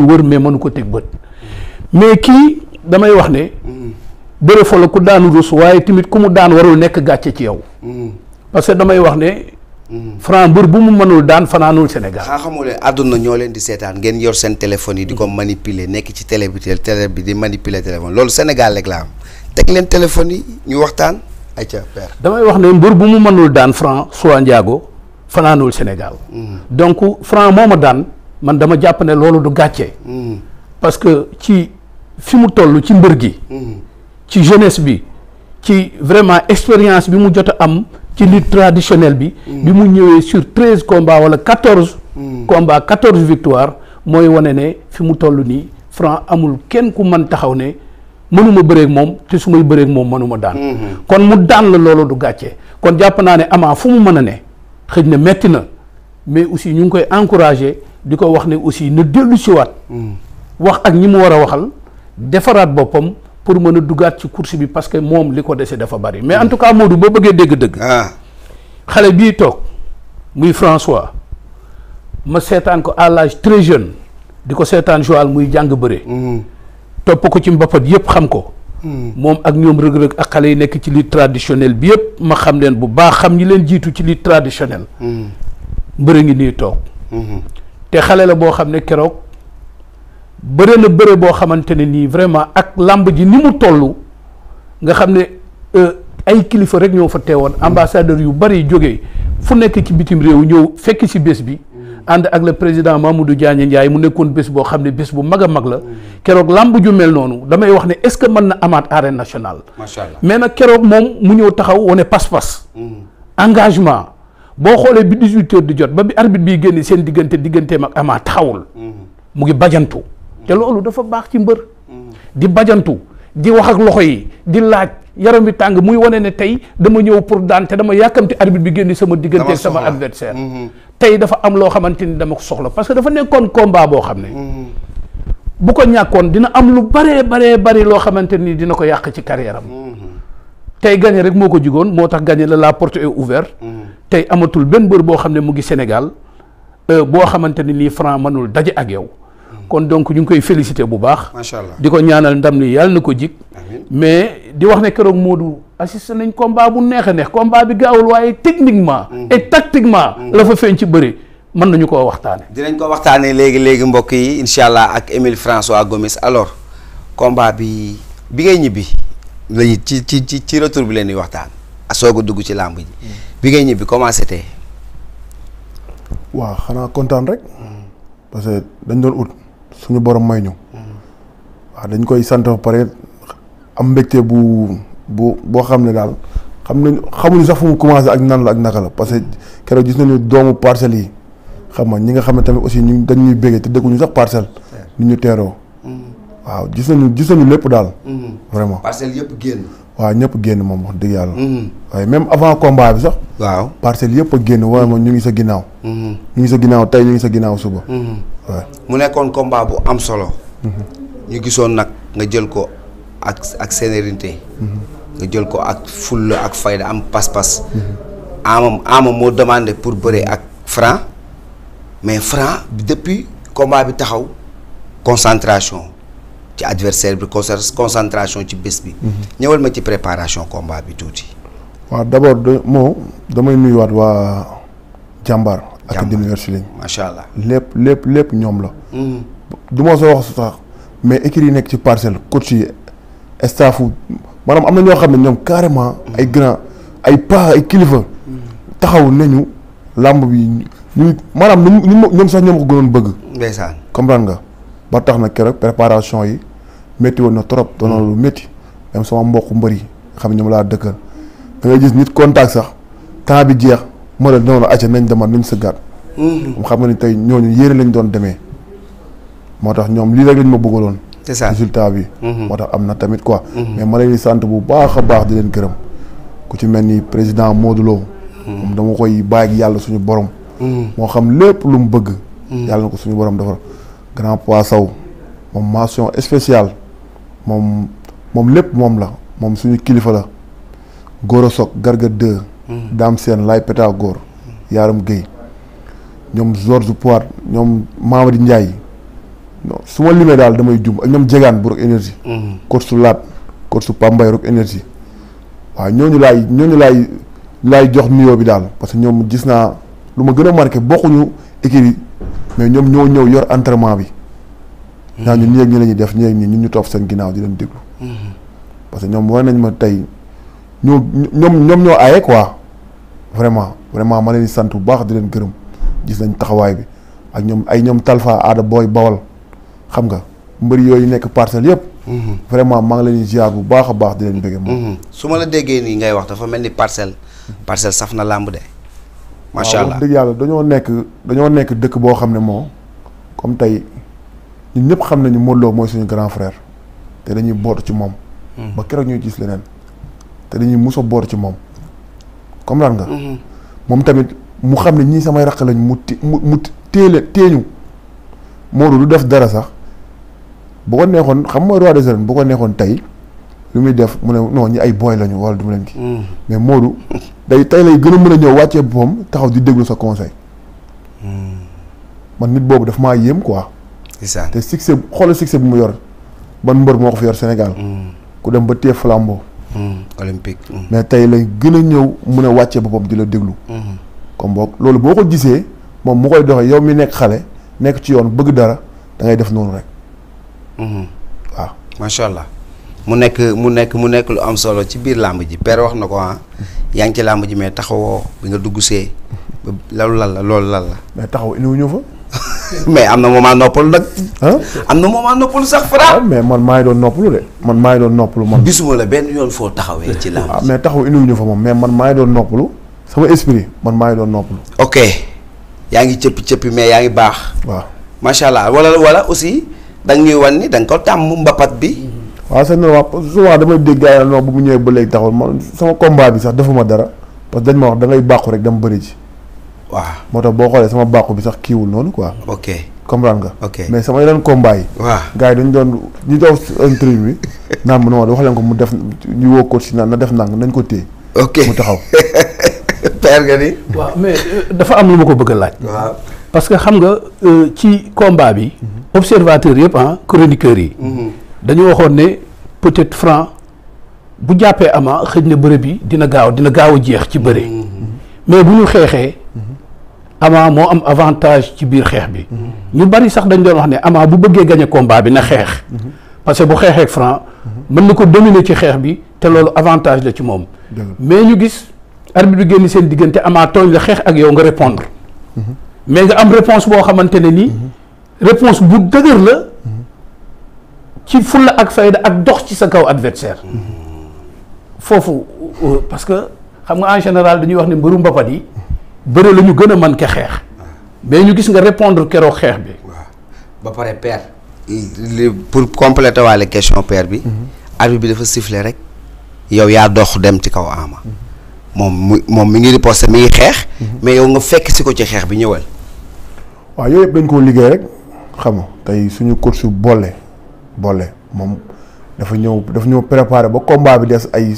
wër mais mënu ko teg bët mais kii damay wax ne bëre fa la ku daanu rus waaye tamit ku mu daan warul nekk gàcce ci yow parce que damay wax ne Franc mbër bu mu mënul daan fanaanul Sénégal. xamoo leen àdduna ñoo leen di seetaan ngeen yor seen téléphone yi di ko manipuler nekk ci télé bi di manipuler téléphone loolu Sénégal rek la am teg leen téléphone yi ñu waxtaan ayca père. damay wax ne mbër bu mu mënul daan Franc soit Ndiago fanaanul Sénégal. donc Franc moo ma daan man dama jàpp ne loolu du gàcce. parce que ci fi mu toll ci mbër gi. ci jeunesse bi ci vraiment expérience bi mu jot a am. ci lutte traditionnelle bi. bi mu ñëwee sur 13 combats wala 14. combats 14 victoires mooy wane ne fi mu toll nii Franc amul kenn ku mën taxaw ne mënuma bëreeg moom te su may bëreeg moom mënuma daan. kon mu daan la loolu du gàcce kon jàpp naa ne Ama fu mu mën a ne xëj na metti na mais aussi ñu ngi koy encourager di ko wax ne aussi na dellu siwaat wax ak ñi mu war a waxal defaraat boppam. pour mën a duggaat ci course bi parce que moom li ko dese dafa bari mais en tout cas Modou boo bëggee dégg-dëgg. xale bii toog muy François ma seetaan ko à l'âge très jeune di ko seetaan Joal muy jàng bëre. topp ko ci mbapat yëpp xam ko. moom ak ñoom rëg-rëg ak xale yi nekk ci lutte traditionnelle bi yëpp ma xam leen bu baax xam ñi leen jiitu ci lutte traditionnelle. mbëre ngi nii toog. te xale la boo xam ne keroog. bëre na bëre boo xamante ne nii vraiment ak làmb ji ni mu toll nga xam ne ay kilifa rek ñoo fa teewoon ambassadeur yu bari jógee fu nekk ci bitim réew ñëw fekk ci bés bi ànd ak le président Mamadou Diagne Ndiaye mu nekkoon bés boo xam ne bés bu mag a mag la keroog làmb ju mel noonu damay wax ne est-ce que mën na amaat arène nationale. Macha Allah mais nag keroog moom mu ñëw taxaw wane pas-pas. engagement boo xoolee bi 18 heures di jot ba bi arbitre bi génn seen digganteem ak Ama taxawul. mu ngi bajantu. te loolu dafa baax ci mbër di bajantu di wax ak loxo yi di laaj yaram bi tàng muy wane ne tey dama ñëw pour daan te dama yàkkamti arbitre bi génn sama diggante ak sama adversaire tey dafa am loo xamante ni dama ko soxla parce que dafa nekkoon combat boo xam ne bu ko ñàkkoon dina am lu bari loo xamante ni dina ko yàq ci carrière am tey gagné rek moo ko jigoon moo tax gagné la porte est ouverte tey amatul benn mbër boo xam ne mu ngi Sénégal boo xamante ni nii Franc mënul daje ak yow kon donc ñu ngi koy félicité bu baax. Macha Allah di ko ñaanal ndam li yàlla na ko jig. mais di wax ne keroog Modou assisté nañ combat bu neex a neex combat bi gaawul waaye techniquement. et tactiquement. la fa feeñ ci bëri mën nañu koo waxtaane dinañ ko waxtaanee léegi mbokk yi incha allah ak Émile François Gomis alors combat bi ngay ñibbi lañu ci retour bi leen di waxtaan. soog a dugg ci làmb ji. bi ngay ñibbi comment c'était. waaw xanaa kontaan rek. parce que dañ doon ut. suñu borom may ñu waaw dañ koy sant ba pare am mbégte boo xam ne daal xamuñu sax fu mu commencé ak nan la ak naka la parce que keroog gis nañu doomu parcelles yi xam nga ñi nga xam ne tamit aussi ñu dañ ñuy béggee te dëkkuñu sax parcelle ni ñu teeroo waaw gis nañu lépp daal vraiment parcelles yëpp génn waaw ñëpp génn moom wax dëgg yàlla waaye même avant combat bi sax waaw parcelles yëpp a génn waaye moom ñu ngi sa ginnaaw ñu ngi sa ginnaaw tey ñu ngi sa ginnaaw suba mu nekkoon combat bu am solo. ñu gisoon nag nga jël ko ak sérénité. nga jël ko ak fulla ak fayda am pas-pas. Ama moo demandé pour bëre ak Franc mais Franc depuis combat bi taxaw concentration ci adversaire bi concentration ci bés bi. ñëwal ma ci préparation combat bi tuuti. waaw d'abord damay nuyuwaat waa jàmbaar. Académie Wrestling macha allah lépp ñoom la. du ma soo wax sax mais équipe yi nekk ci parcelle coach yi staffu maanaam am na ñoo xam ne ñoom carrément ay grand ay pa ay kilifa taxaw nañu làmb bi ñu maanaam ñoom sax ñoom ko gënoon bëgg. ndeysaan comprendre nga ba tax na keroog préparation yi métti woon na trop doon lu métti même sama mbokku mbër yi xam ne ñoom laa dëkkal da ngay gis nit contact sax temps bi jeex. moo la noonu acca nañ demal nañ sëggaat xam nga ni tey ñooñu yére lañ doon demee moo tax ñoom lii rek lañ ma bëggaloon c'est ça résultat bi moo tax am na tamit quoi mais ma leen di sant bu baax a baax di leen gërëm ku ci mel ni président Modou Lo moom dama koy bàyyi ak yàlla suñu borom moo xam lépp lu mu bëgg yàlla na ko suñu borom defar grand poids saw moom mention spéciale moom lépp moom la moom suñu kilifa la Goro Sok Garga 2 Dame Sène Laye Pétagor Yaram Gueye ñoom Georges Poit ñoom Mamadi Ndiaye non su ma limee daal damay jum ak ñoom jegaan bu Rock énergie. course su laat course su Pambay Rock énergie waaw ñooñu laay jox nuyoo bi daal parce que ñoom gis naa lu ma gën a marqué bokkuñu équipe mais ñoom ñoo ñëw yor entraînement bi. ñaa ñun ñi la ñuy def ñun ñu topp seen ginnaaw di leen déglu. parce que ñoom war nañ ma tey ñoom ñoo aaye quoi vraiment ma leen di sant bu baax di leen gërëm gis nañ taxawaay bi ak ñoom Talfa Aada Boy Bawal xam nga mbëri yooyu nekk parcelle yëpp. vraiment maa ngi leen di ziar bu baax a baax di leen bëgg moom. su ma la déggee nii ngay wax dafa mel ni parcelle saf na làmb de. macha allah wax dëgg yàlla dañoo nekk dëkk boo xam ne moo comme tey ñun ñëpp xam nañu Modou Lo mooy suñu grand frère te dañuy bootu ci moom. ba keroog ñuy gis leneen te dañuy mus a bootu ci moom comprendre nga. moom tamit mu xam ne ñii samay raq lañ mu teeñu Modou du def dara sax bu ko neexoon xam mooy roi des arènes bu ko neexoon tey lu muy def mu ne non ñi ay booy lañu wala du mu leen ki mais Modou tey lay gën a mën a ñëw wàccee boppam taxaw di déglu sa conseil man nit boobu daf maa yéem quoi. te succès xoolal succès bu mu yor ban mbër moo ko fi yor Sénégal. ku dem ba téye flambeau. olympique. mais tey lay gën a ñëw mun a wàccee boppam di la déglu. comme boog loolu boo ko gisee moom mu koy doxee yow mi nekk xale nekk ci yoon bëgg dara da ngay def noonu rek. waaw macha allah mu nekk lu am solo ci biir làmb ji père wax na ko yaa ngi ci làmb ji mais taxawoo bi nga dugg see loolu lan la. mais taxaw indiwuñu fa. mais am na moment noppalu nag. am na moment noppalu sax Fra. mais man maa ngi doon noppalu de man. gisuma la benn yoon foo taxawee ci làmb ji. mais taxaw indiwuñu fa moom mais man maa ngi doon noppalu sama esprit man maa ngi doon noppalu. ok yaa ngi cëppi mais yaa ngi baax. waaw macha allah wala aussi da nga ñuy wan ni da nga ko tàmm mbapat bi. waaw c'est normal souvent damay dégg gars yi non bu mu ñëwee ba léegi taxawul man sama combat bi sax defuma dara parce que dañ ma wax da ngay bàqu rek dama bëri ji. waaw moo tax boo xoolee sama bàqu bi sax kiiwul noonu quoi. ok comprendre nga. ok mais sama yeneen combat yi. waaw gars yi dañu doon ñu doon intrigue bi naan ma non wax leen ko mu def ñu woo ko si naan na def nang nañ ko téye. ok mu taxaw. père nga ni. waaw mais dafa am lu ma ko bëgg a laaj. waaw parce que xam nga ci combat bi. observateurs yëpp chroniqueurs yi. dañu waxoon ne peut-être Franc bu jàppee Ama xëj na bëre bi dina gaaw a jeex ci bëre. mais bu ñu xeexee. Ama moo am avantage ci biir xeex bi. ñu bari sax dañ doon wax ne Ama bu bëggee gagner combat bi na xeex. parce que bu xeexee ak Franc mën na ko dominer ci xeex bi te loolu avantage la ci moom. mais ñu gis arbitre bi génn seen diggante Ama tooñ la xeex ak yow nga répondre. mais nga am réponse boo xamante ne nii. réponse bu dëgër la. ci fulla ak fayda ak dox ci sa kaw adversaire foofu parce que xam nga en général dañuy wax ne mbëru mbapat yi bëre la ñu gën a mën ke xeex mais ñu gis nga répondre keroog xeex bi. waaw ba pare père. pour compléter waale question père bi. arbitre bi dafa siffler rek. yow yaa dox dem ci kaw Ama. moom mi ngi riposte mi ngi xeex. mais yow nga fekk si ko ci xeex bi ñëwal. waaw yooyu yëpp dañ koo liggéey rek xam nga tey suñu course boole moom dafa ñëw préparé ba combat bi des ay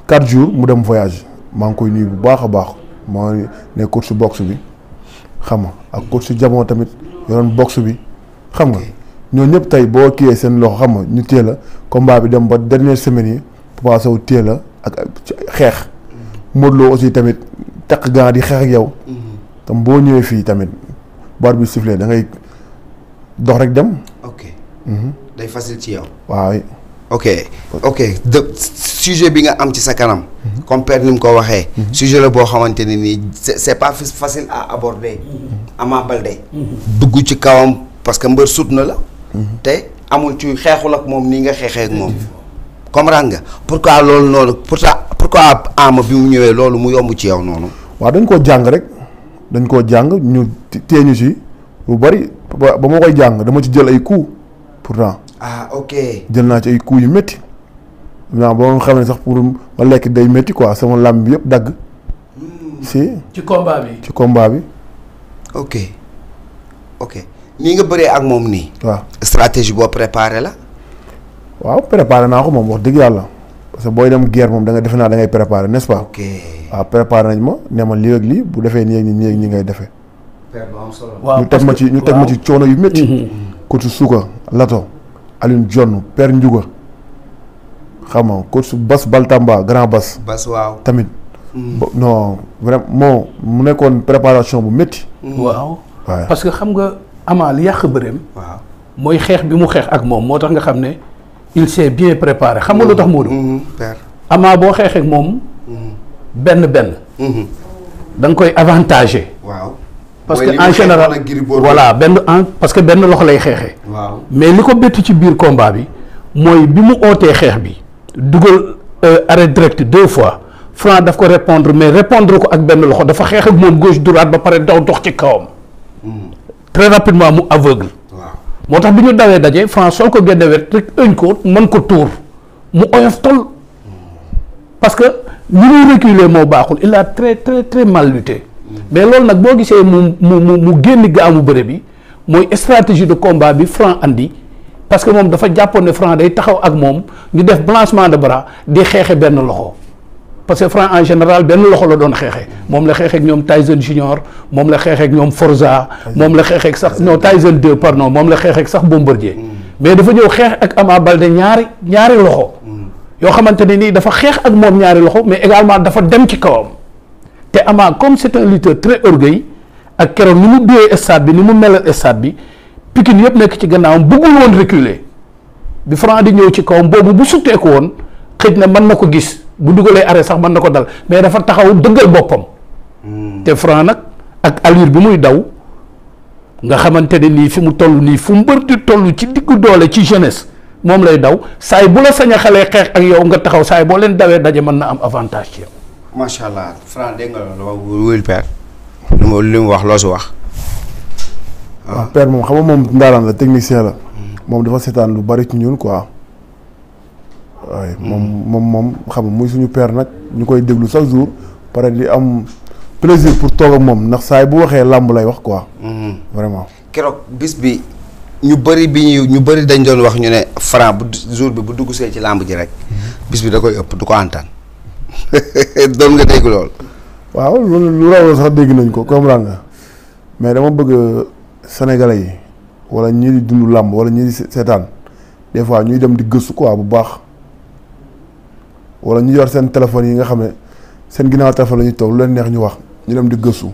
4 jours mu dem voyage maa ngi koy nuyu bu baax a baax moo ne course boxe bi xam nga ak course jamono tamit yoroon boxe bi xam nga ñoo ñëpp tey boo kiiyee seen loxo xam nga ñu téye la combat bi dem ba dernière semaine yi Papa Sow téye la ak xeex Modou Lo aussi tamit takk gaa di xeex ak yow tam boo ñëwee fii tamit bar bi sifflé da ngay dox rek dem. ok. day facile ci yow. waaw. ok sujet bi nga am ci sa kanam. comme père ni mu ko waxee. sujet la boo xamante ne nii c'est pas facile à aborder. Ama Baldé. dugg ci kawam parce que mbër sut na la. te amul ci xeexul ak moom nii nga xeexee ak moom. comprendre nga pourquoi loolu noonu pourquoi Ama bi mu ñëwee loolu mu yomb ci yow noonu. waaw dañ koo jàng rek dañ koo jàng ñu teeñu si lu bari ba ma koy jàng dama ci jël ay coups pourtant. ok. jël naa ci ay coups yu métti naa ba nga xam ne sax pour ma lekk day métti quoi sama làmb bi yëpp dagg. ci combat bi. ok nii nga bëree ak moom nii. waaw stratégie boo préparé la. waaw préparé naa ko moom wax dëgg yàlla parce que booy dem guerre moom da nga defe naa da ngay préparé n'est-ce pas. ok waaw préparé nañ ma ne ma lii ak lii bu defee nii ak nii ngay defee. père bu am solo. waaw ñu teg ma ci coono yu métti. coach Souka Lato Alioune John Père Ndiouga xam nga coach Bas Baltamba grand Bas. Bas waaw tamit. non vraiment mu nekkoon préparation bu métti. waaw parce que xam nga Ama li yàq bëreem. waaw mooy xeex bi mu xeex ak moom moo tax nga xam ne il s'est bien préparé xam nga lu tax Modou. père Ama boo xeexee ak moom. benn. da nga koy avantagé. waaw parce que en général voilà parce que benn loxo lay xeexee. waaw mais li ko bett ci biir combat bi mooy bi mu ootee xeex bi dugal arrêt direct 2 fois Franc daf ko répondre mais répondre ko ak benn loxo dafa xeex ak moom gauche droite ba pare daw dox ci kawam. très rapidement mu aveugle. moo tax bi ñu dawee daje Franc soo ko génne wet rek ëñ ko mën ko tuur mu oyof tol parce que ni muy reculer moo baaxul il a très mal lutté. mais loolu nag boo gisee mu génn gaamu bëre bi mooy stratégie de combat bi Franc andi parce que moom dafa jàppoon ne Franc day taxaw ak moom ñu def blanchiment de bras di xeexe benn loxo parce que Franc en général benn loxo la doon xeexe moom la xeexeek ñoom Tyson Junior moom la xeexeek ñoom Forza moom la xeexeek sax non Tyson 2 pardon moom la xeexeek sax Bombardier mais dafa ñëw xeex ak Ama Baldé ñaari loxo yoo xamante ne nii dafa xeex ak moom ñaari loxo mais également dafa dem ci kawam. te Ama comme c'est un lutteur très orgueil ak keroog ni mu duyee stade bi ni mu melal stade bi Pikine yëpp nekk ci gannaawam bëggul woon reculer bi Franc di ñëw ci kawam boobu bu sutteeku woon xëj na mën na ko gis bu dugalee arrêt sax mën na ko dal mais dafa taxaw dëggal boppam. te Franc nag ak allure bi muy daw nga xamante ne nii fi mu toll nii fu mbër di toll ci diggu doole ci jeunesse moom lay daw saay bu la sañ a xalee xeex ak yow nga taxaw saay boo leen dawee daje mën na am avantage ci yow. macha allah Franc dégg nga loolu wuyul père li mu wax loo si wax. waaw père moom xam nga moom ndaaraan la technicien la. moom dafa seetaan lu bari ci ñun quoi. waaye moom xam nga muy suñu père nag ñu koy déglu chaque jour pare di am plaisir pour toog ak moom ndax saay bu waxee làmb lay wax quoi. vraiment. keroog bis bi ñu bëri dañ doon wax ñu ne Franc bu jour bi bu dugg see ci làmb ji rek. bis bi da koy ëpp du ko antaan. doon nga dégg lool. waaw loolu lu raw sax dégg nañ ko comprendre nga mais dama bëgg sénégalais yi wala ñii di dund làmb wala ñii di seetaan des fois ñuy dem di gëstu quoi bu baax wala ñu yor seen téléphone yi nga xam ne seen ginnaaw téléphone la ñuy toog lu leen neex ñu wax ñu dem di gëstu